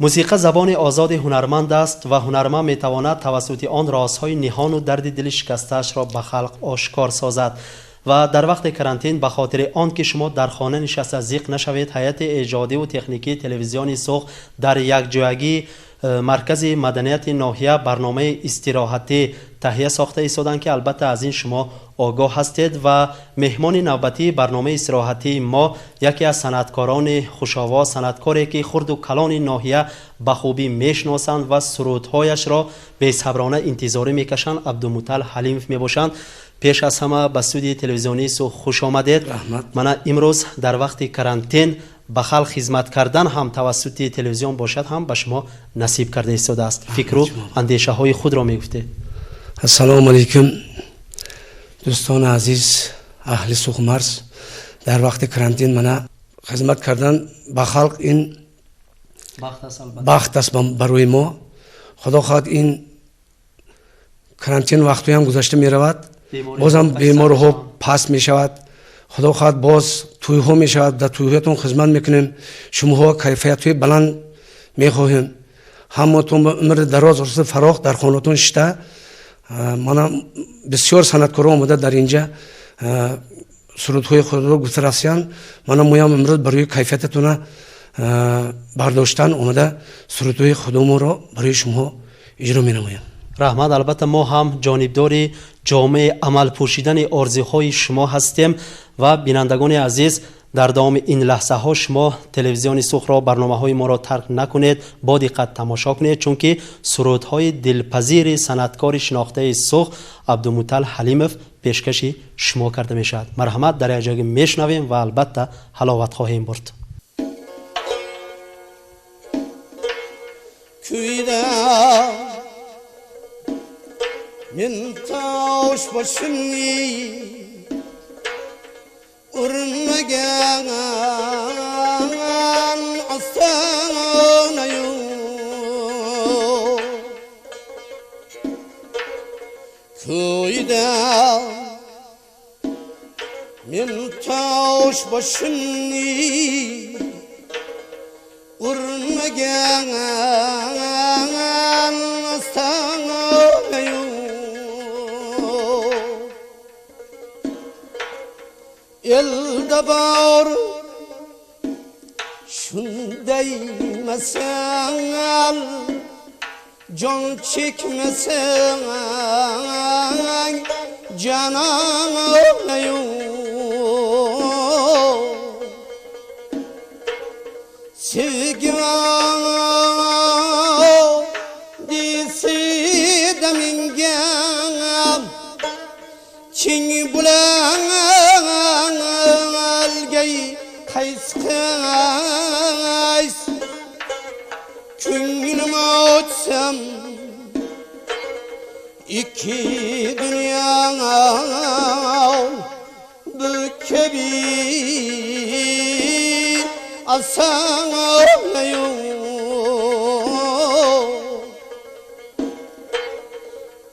موسیقی زبان آزاد هنرمند است و هنرمند میتواند توسط آن رازهای نهان و درد دل شکسته‌اش را به خلق آشکار سازد. و در وقت کرانتین به خاطر آن که شما در خانه نشسته زیق نشوید، هیئت ایجادی و تکنیکی تلویزیون سوخ در یکجایی مرکز مدنیت ناحیه برنامه استراحتی تهیه ساخته ایستادند که البته از این شما آگاه هستید و مهمان نوبتی برنامه استراحتی ما یکی از صنعتکاران خوش‌آواز، صنعتکاری که خرد و کلان ناحیه به خوبی میشناسند و سرودهایش را بی‌صبرانه انتظار میکشند، عبدالمطلب حلیمов میباشند. پیش از همه به استودیوی تلویزیونی سوخ خوش آمدید. من امروز در وقت کرانتین به خلق خدمت کردن هم توسط تلویزیون باشد هم به شما نصیب کرده ایستاده است. فکر و اندیشه های خود را میگفته. السلام علیکم دوستان عزیز اهل سوخ مرز. در وقت کرانتین من خدمت کردن به خلق این بخت است برای ما. خدا خواهد این کرانتین وقتی هم گذشته می رود، بازم بیماری ها پس می شود. خدا خواهد باز توی ها می شود، در توی هاتون خدمت میکنیم. شما ها کیفیت های بلند می خواهیم. همتون عمر دراز و روز فراخ در خانه‌تون شده. من بسیار صنعتکار آمده در اینجا سرودهای خود را گفته رسیدن. من میام امروز برای کیفیتتون برداشتن آمده سرودهای خودمون را برای شما اجرا می نمایم. رحمت، البته ما هم جانبدار جامعه عمل پوشیدن آرزوهای شما هستیم و بینندگان عزیز در دوام این لحظه ها شما تلویزیون سوخ را، برنامه های ما را ترک نکنید، با دقت تماشا کنید، چون که سرودهای دلپذیر صنعتکار شناخته سوخ عبدالمطلب حلیمов پیشکش شما کرده می شود. مرحمت، در اینجا میشنویم و البته حلاوت خواهیم برد. من taş başını urmagan astanayım köyde men taş başını urmagan astanayım elde var şunday mesel can çekmesen cananayım sevgi disi demingen çin bulan kays künlüm açsam iki dünya bükebi asanayım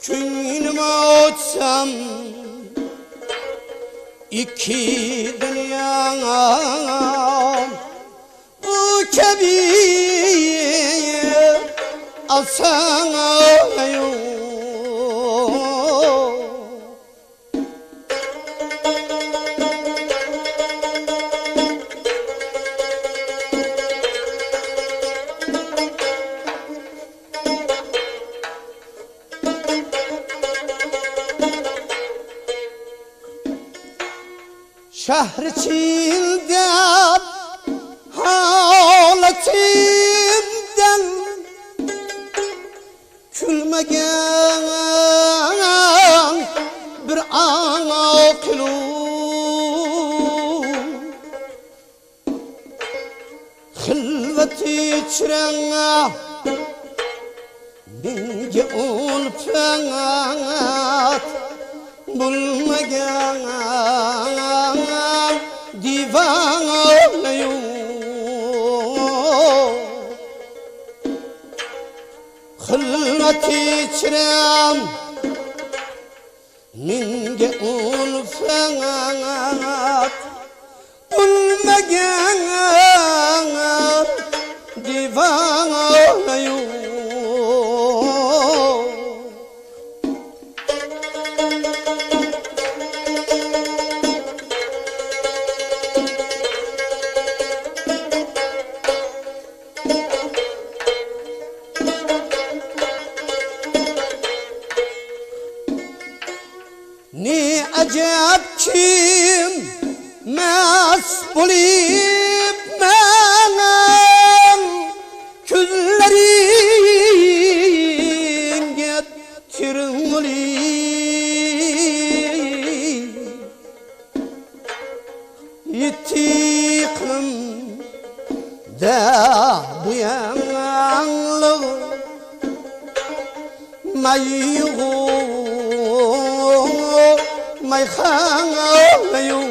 künlüm açsam iki dünya bu kebir asanayım şehir içinde haletimden külmegen bir aklım hilvet içren binge ulfenat bulmagan divanayım hılmet içrem minge ulfenat bulmagan دیوانه نی عجب کیم مسئولیم منم küllerin getirmeli yitiqim da bu yanlığı mayğu mayxanayu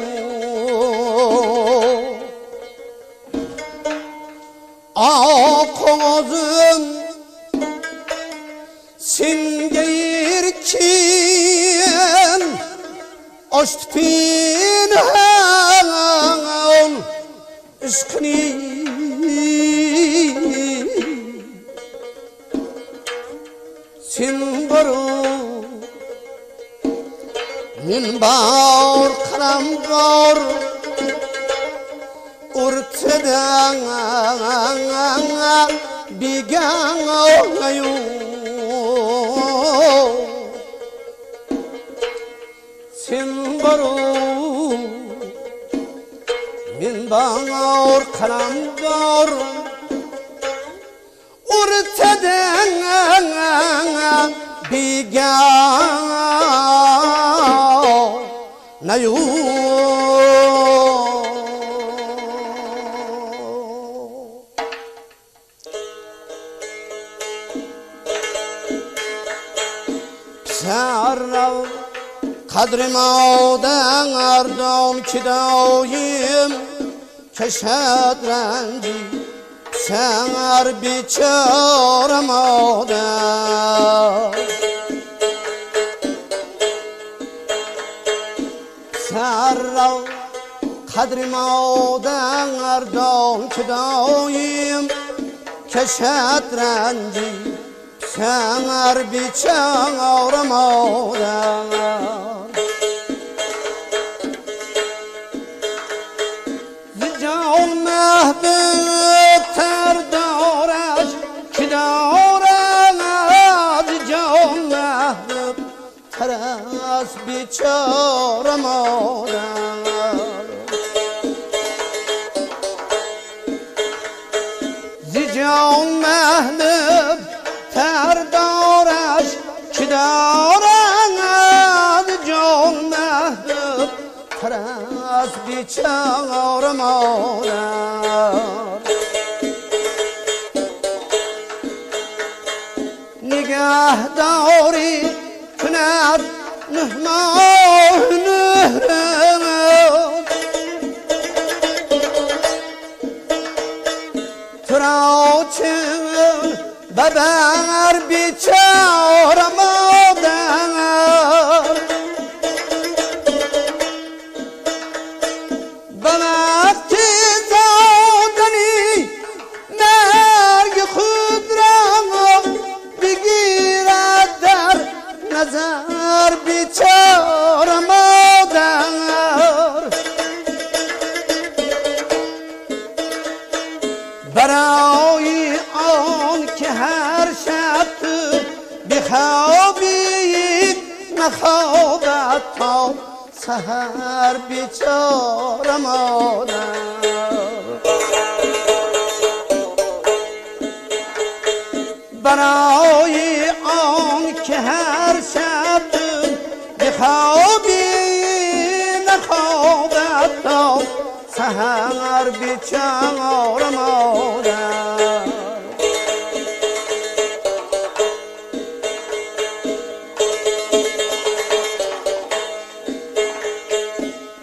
ağozum singeyirken açtın ışkını sen baru min bar karam bar ortadan bigan ayu sen baru min bar karam bar ortadan bigan nayu sarrav kadrim odan ardon kidoyim keşadranji sar bichoram odan sarrav kadrim odan ardon kidoyim keşadranji sar bichoram odan zijon mahbub tardorash kidorad zijon mahbub taras bichoram odan zijon mahbub tardorash kidorad zijon mahbub taras bichoram odan nigahdori kunad nuhmahnuhram turauçun babar bichoram odan بوقتی زادنی مرگ خود را بگیرد در نظر بیچاره مادر برای آن که هر شب تو بخوابی نخوابد تا سحر بیچاره مادر برای آن که هر شب بخوابی نخوابد تا سحر بیچاره مادر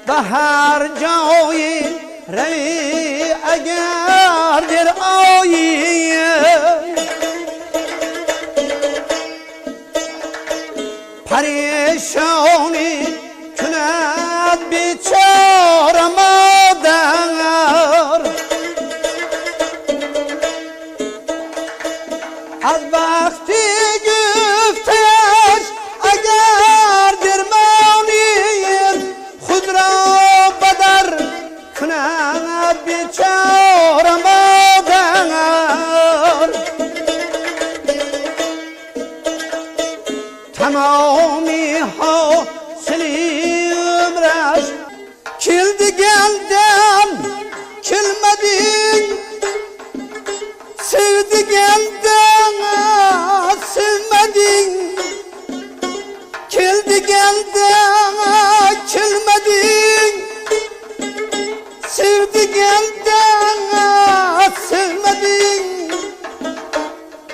به هر جایی روی اگر در آیی پریشانی کند بیچاره مادر از وقتی گفتش اگر درمانی خود را بدر کند بیچاره مادر تمامی حاصلی عمرش kildi geldim kilmedin sevdi geldim sevmedin kildi geldim kilmedin sevdi geldim sevmedin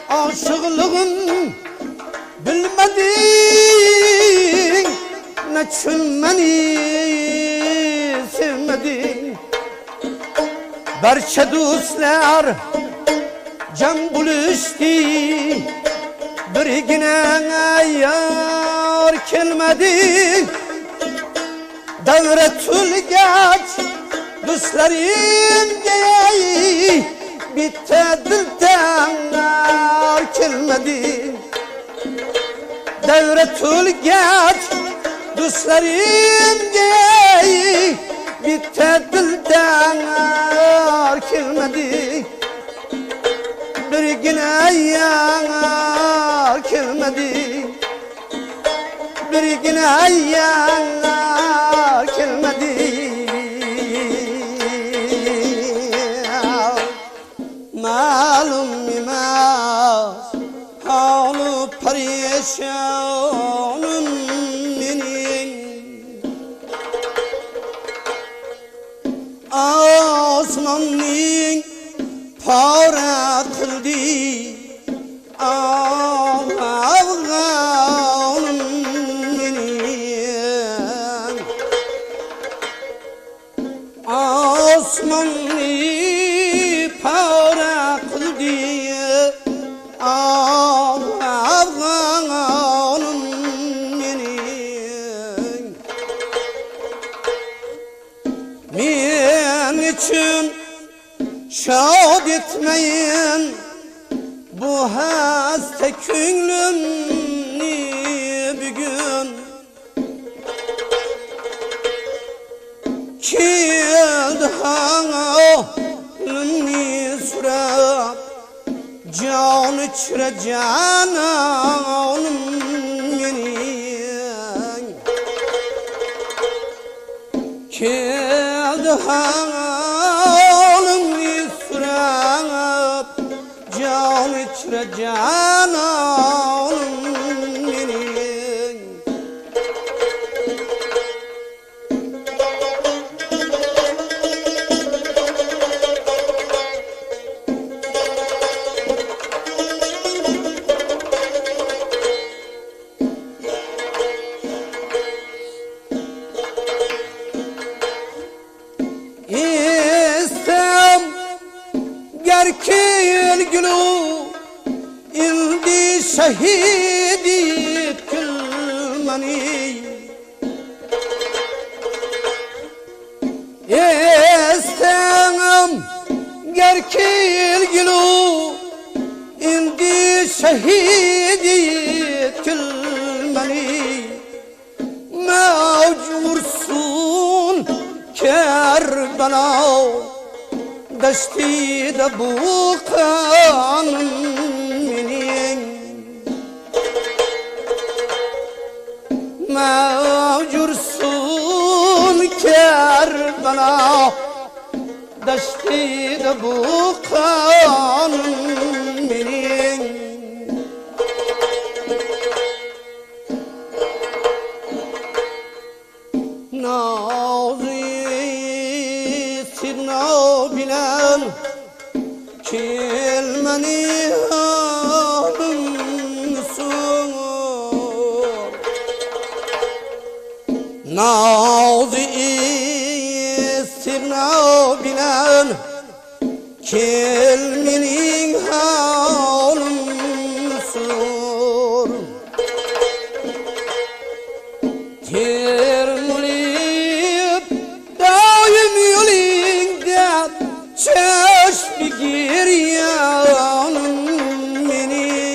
aşıklığın bilmedin ne çünmeni sevmedin barcha do'stlar jam bo'lishdi birgina yor kelmadi davra to'lgach do'stlarimga bitta dildan kelmadi davra to'lgach do'stlarimga bitta dildan kelmadi birgina yar kelmadi birgina yar kelmadi ma'lum emas holu parishonum osmonning pora qildi afg'onim mening osmonning pora qildi afg'onim mening men için şad etmeyin bu hasta ko'nglimni bugun keldi halimni so'rab jon ichra jonim mening keldi halimni so'rab jon ichra jonim mening kelgulu indi şehidi kılmani istedim ger kelgulu indi şehidi kılmani mecbursun Kerbela dashti da bu qanun mening mavjursun Kerbela dashti da bu qanun mening bilen kelmeni halimsun nazi istirna bilen kelmenin halimsun termulip daim yolingda çeş bir giryanım benim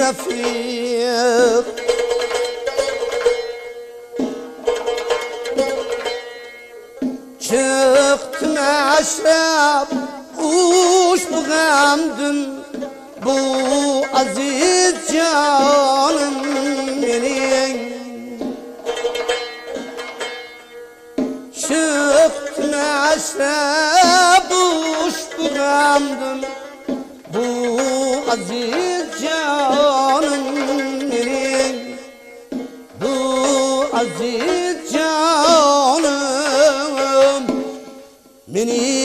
رفیق çıktım aşrap uç bu gamdın bu aziz canım benim çıktım aşrap uç bu gamdın bu aziz canım benim bu aziz canım benim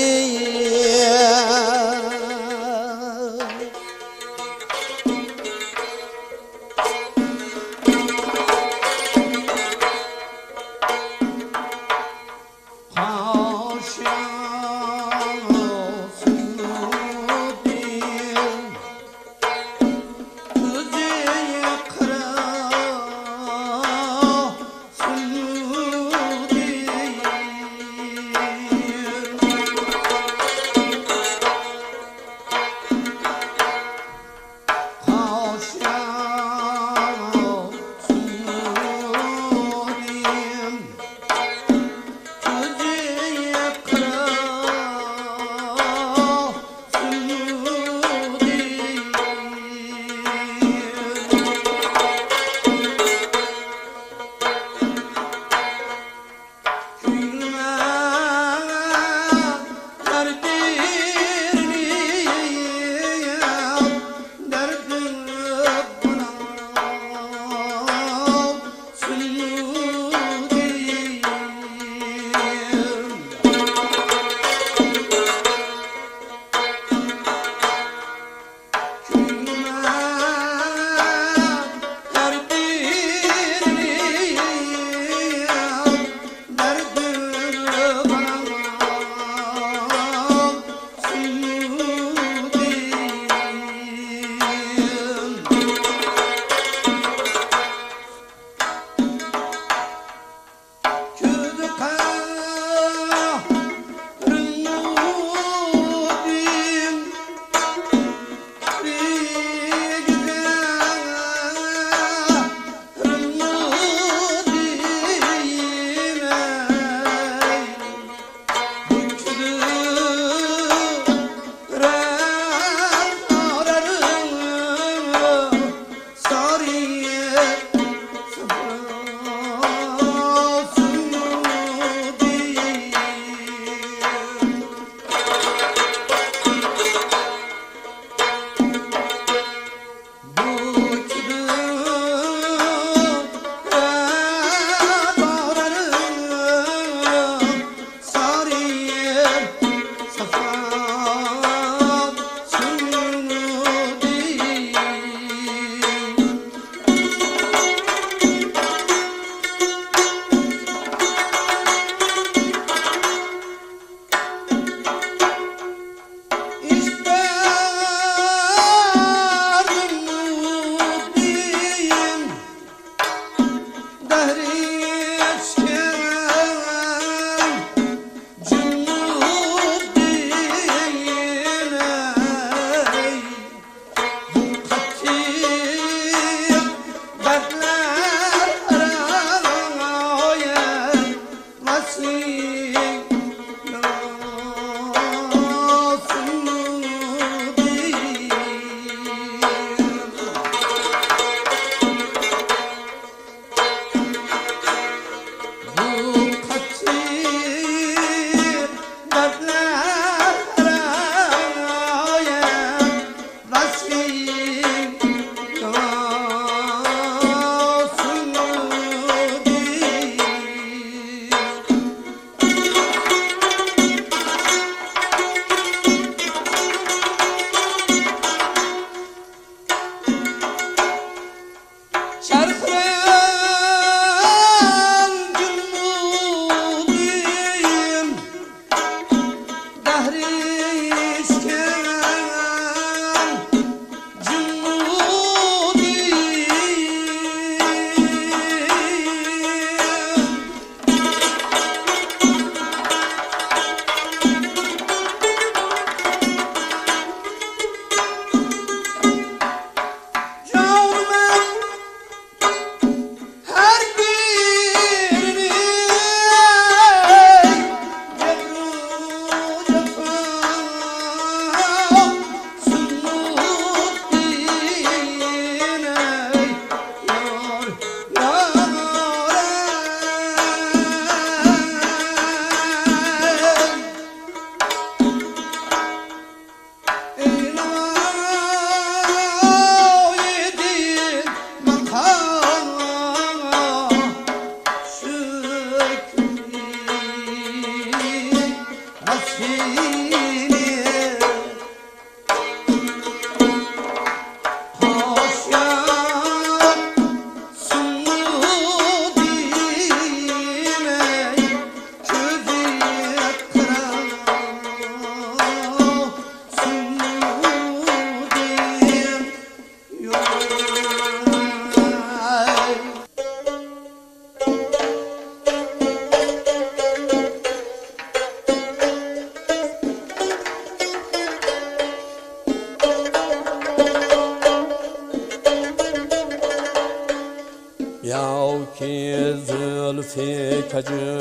بیا که زلفی کجو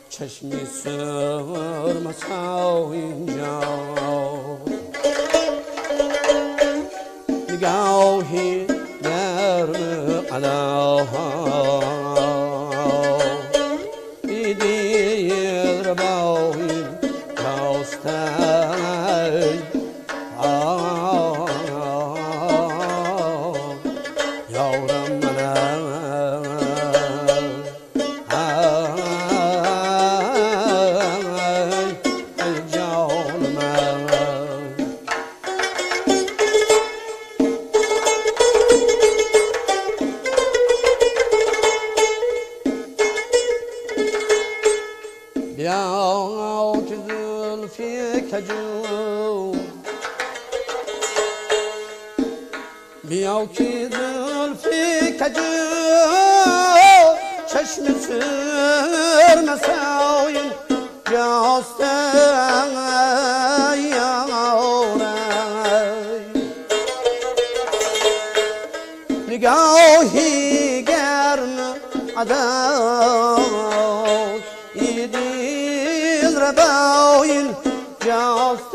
چشمی سرمسا اینجا نگاهی گرم علاها دیدی رباوی کاسته یارم بیا که زلفی کجو بیا که زلفی کجو چشم سر مساوین جاسته نگاهی گرم عداوت رباين جاست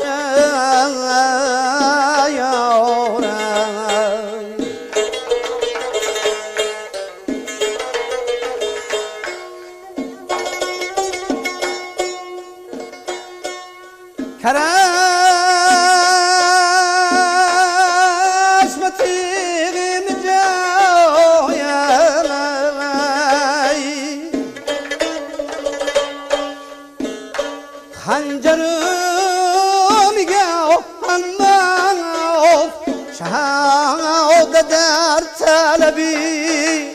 خنجرم گاو هماف شهادت در طلبی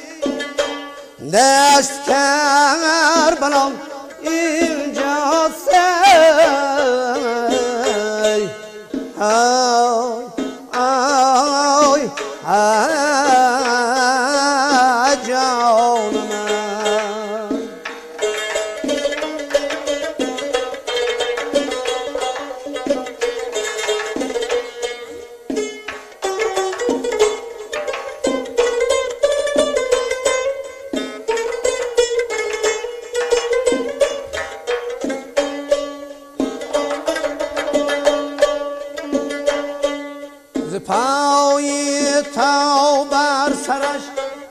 دست کربلام اینجا سی جان من پای تا بر سرش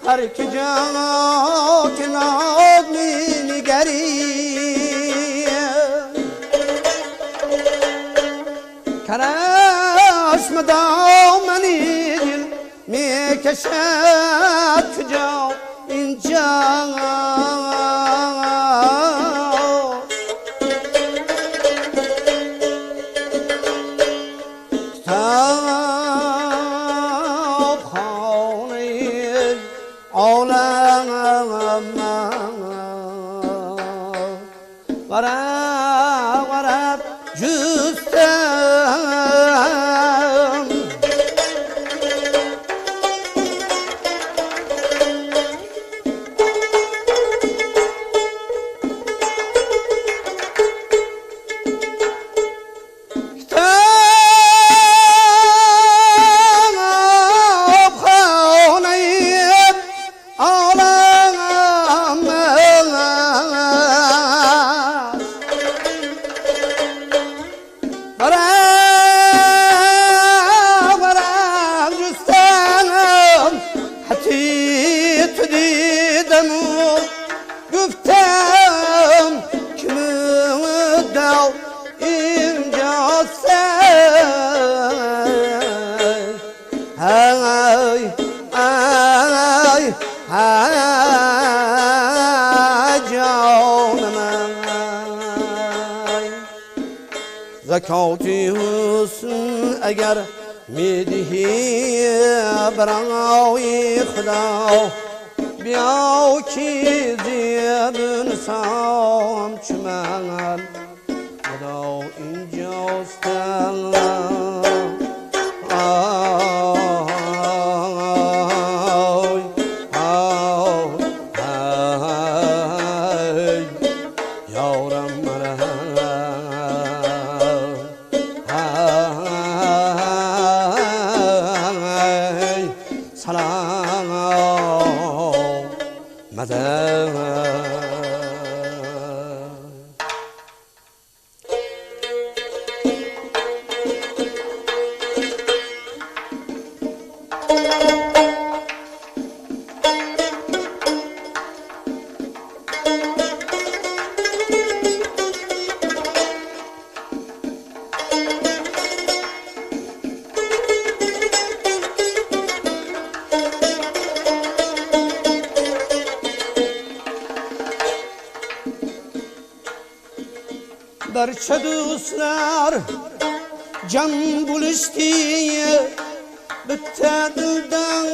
هر که جا که ناد می نگری کرشم دامنی دل می کشد کجا اینجا ورق ورق جستم گفتم که مدعو اینجا جان من زکاتی حسن اگر میدهی برای خدا بیا که زیبن سام چمن خدا اینجاست یارم سلام Barcha do'stlar jam bo'lishdi, bitta dildan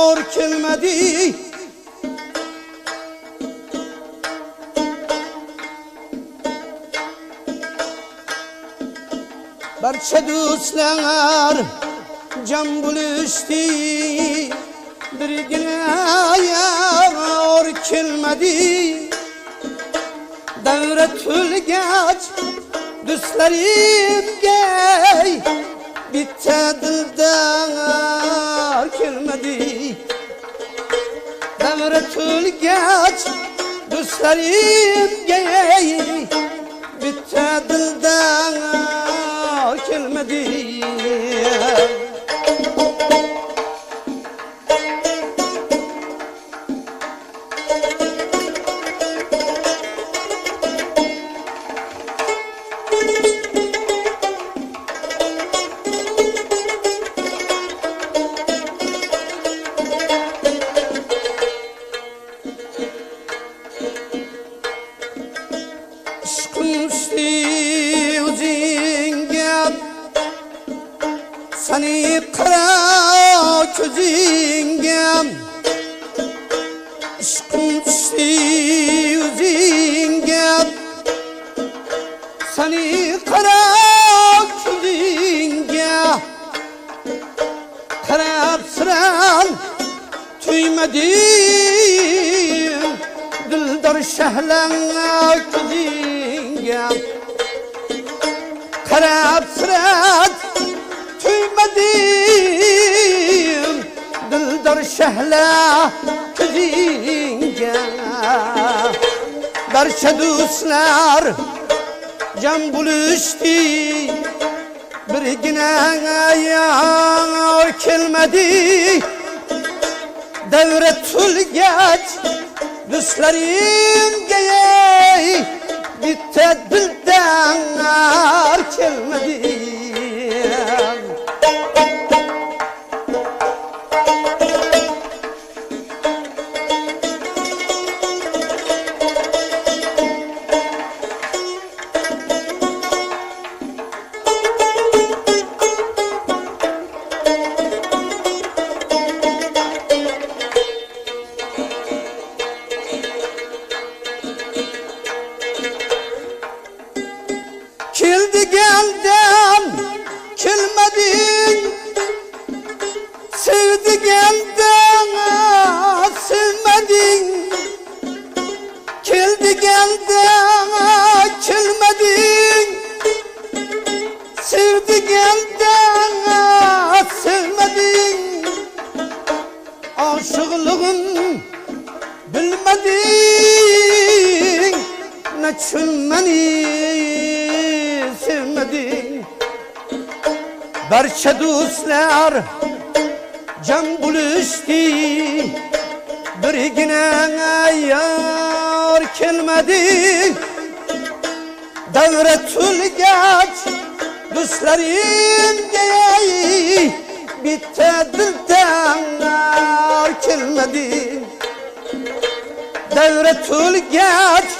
or kelmadi. Barcha do'stlar jam bo'lishdi, birgina or kelmadi. Davra to'lgach do'stlarimga bitta dildan kelmadi. Davra to'lgach do'stlarimga bitta dildan kelmadi. Seni qara ko'zingga, ishqim tushdi o'zingga. Seni qara ko'zingga, qarab siran tuymadim. Dildor shahlan ko'zingga, qarab siran tuymadim. Dildor shahla ko'zingga. Barcha do'stlar jam bo'lishdi, birgina yor kelmadi. Davra to'lgach do'stlarimga bitta dildan kelmadi. Keldi geldim, kelmedin. Sevdi geldim, sevmedin. Keldi geldim, kelmedin. Sevdi geldim, sevmedin. Aşıklığın bilmedin. Ne çülmeni sevmedin. Barcha do'stlar jam bo'lishdi, birgina yor kelmadi. Davra to'lgach do'stlarimga bitta dildan kelmadi. Davra to'lgach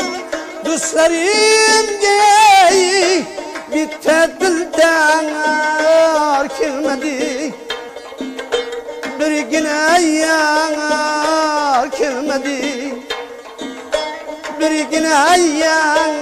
do'stlarimga bitta dildan kelmadi. Birgina yor kelmadi. Birgina yor